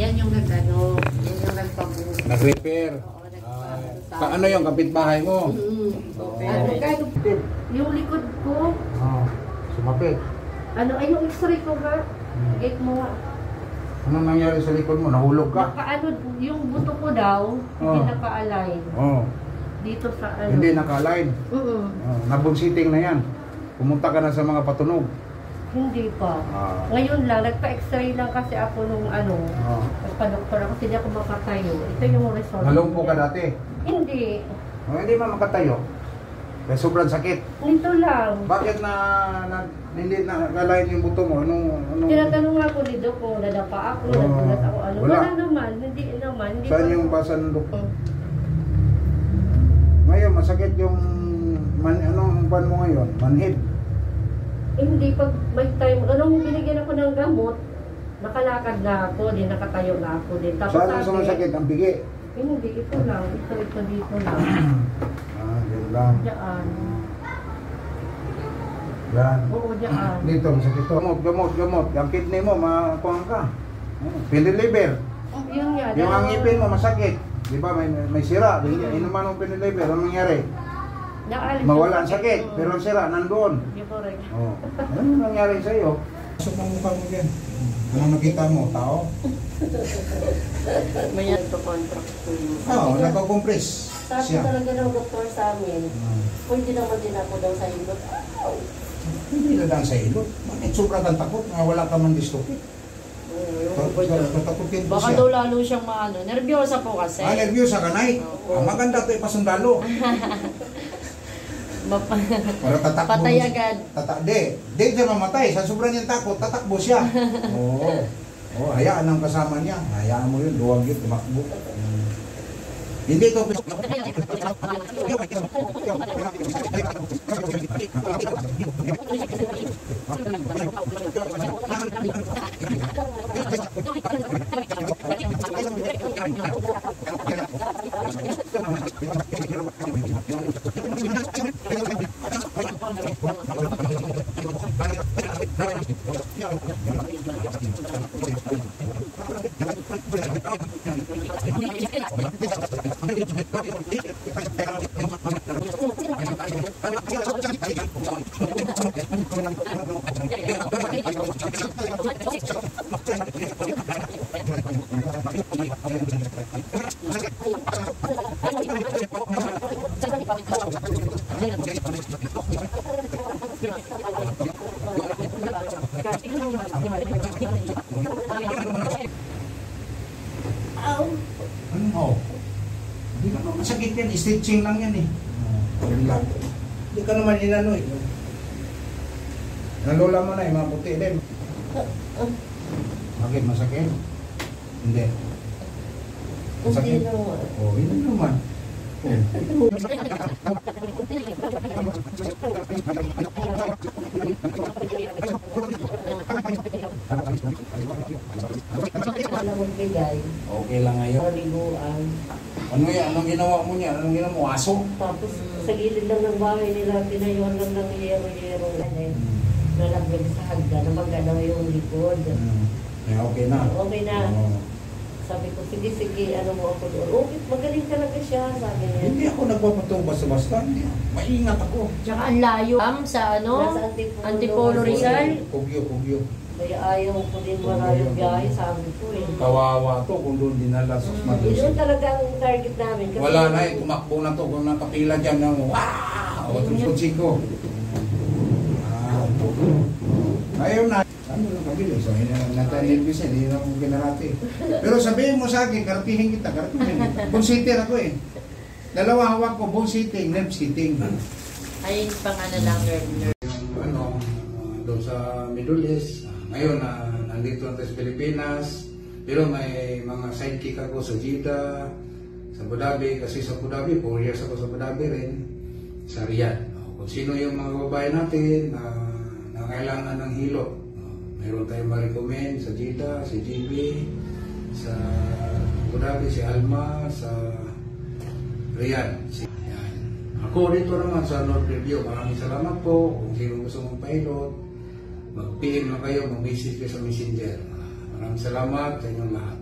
Yan yung nag-ano, yan yung nagpabuo. Nag-repair. Oo, nagpabuo. Ano yung kapitbahay mo? Ano kaya yung likod ko? Sumapit. Ano, ay yung x-ray ko ba? Gate mo nga. Anong nangyari sa likod mo? Nahulog ka? Nakaano, yung buto ko daw, hindi naka-align. Dito sa ano. Hindi naka-align? Nabunsiting na yan. Pumunta ka na sa mga patunog? Hindi pa. Ngayon lang, nagpa-x-ray lang kasi ako nung ano, nagpa-doktor ako, hindi ako makatayo. Ito yung result. Nalumpo ka dati? Hindi. Hindi man makatayo? Kaya sobrang sakit? Nito lang. Bakit hindi na-align yung buto mo? Tinatanong nga ako ni Doc kung nadapa ako, nagulat ako. Ano. Wala naman, hindi naman. Hindi saan yung basa ng doktor? Ngayon, masakit yung anong pan mo ngayon? Manhid? Hindi, pag may time, anong binigyan ako ng gamot, nakalakad na ako, di nakatayo na ako din. Tapos saan sumasakit? Ang bigi? Hindi, ito lang. Ito dito lang. Yun lang. Diyan. Yan. Oo, diyan. Dito, masakit ito. Gamot. Yung kidney mo, makuha ka. Piniliver. Yun nga. Yung ang ngipin mo, masakit. Di ba, may sira. Inuman ng piniliver. Anong nangyari? Mawala ang sakit, pero ang sira nandoon. Ano nangyari sa iyo? Pasok ang mukha mo dyan. Anong nakita mo? Tao? May nagpo-contract ko yun. Oo, nagko-compress. Sabi talaga ng doktor sa amin, pwede naman din ako daw sa ilot. Hindi na lang sa ilot. Bakit sobrang kang takot nga wala ka man dystophic? Tatakutin po baka siya. daw lalo siyang maano. Nervyosa po kasi. Nervyosa ka na eh. Maganda ito ipasundalo. Para tatakbo. Patay agad. Di siya mamatay. Sa sobrang niyang takot, tatakbo siya. Oo, hayaan ang kasama niya. Hayaan mo yun, duwag yun, tumakbo. Hindi ito. Ano? Hindi ka naman masakit yan. Stitching lang yan eh. Hindi ka naman inano eh. Nalola mo na eh, maputi din. Bakit masakit? Hindi. Masakit? Oo, yun naman. Okay lang ngayon. Ano yan? Anong ginawa mo niya? Anong ginawa mo? Aso? Tapos sa gilid lang ng bahay nila, pinayuan lang ng yero-yero. Nalaglag sa hagda, namagalaw yung likod. Okay na. Okay na. Sabi ko, sige, ano mo ako doon. Okay, magaling talaga siya, sabi niya. Hindi ako nagpapatong basta-basta. Maingat ako. Tsaka ang layo. Sa ano? Antipolo Rizal. Kugyo. Kaya ayaw ko din malayong biyahe, sabi ko eh. Kawawa to kung doon dinala sa Madrid. Yun talaga ang target namin. Kasi wala na eh, tumakbo na to. Kung nakapila dyan na, wow! O, tumusiko. Ayaw na. Ano lang kabili? So, natanilbis yan. Hindi na akong ginarati. Pero sabihin mo sa akin, karatihin kita. Bullsitter ako eh. Dalawa hawak ko, bullsitting, nerve sitting. Ayun pang ano lang, nerve. Ano, doon sa Middle East. Ngayon, nandito natin sa Pilipinas. Pero may mga sidekick ako sa Jeddah, sa Abu Dhabi. Kasi sa Abu Dhabi, 4 years ako sa Abu Dhabi rin. Sa Riyadh. Kung sino yung mga babae natin na kailangan ng hilot. Mayroon tayong ma-recommend sa Jeddah, si JB, sa Abu Dhabi, si Alma, sa Riyadh. Yan. Ako dito naman sa North Review. Maraming salamat po. Kung sino gusto mong pilot, mag-PM na kayo, mag-message kayo sa Messenger. Maraming salamat sa inyong lahat.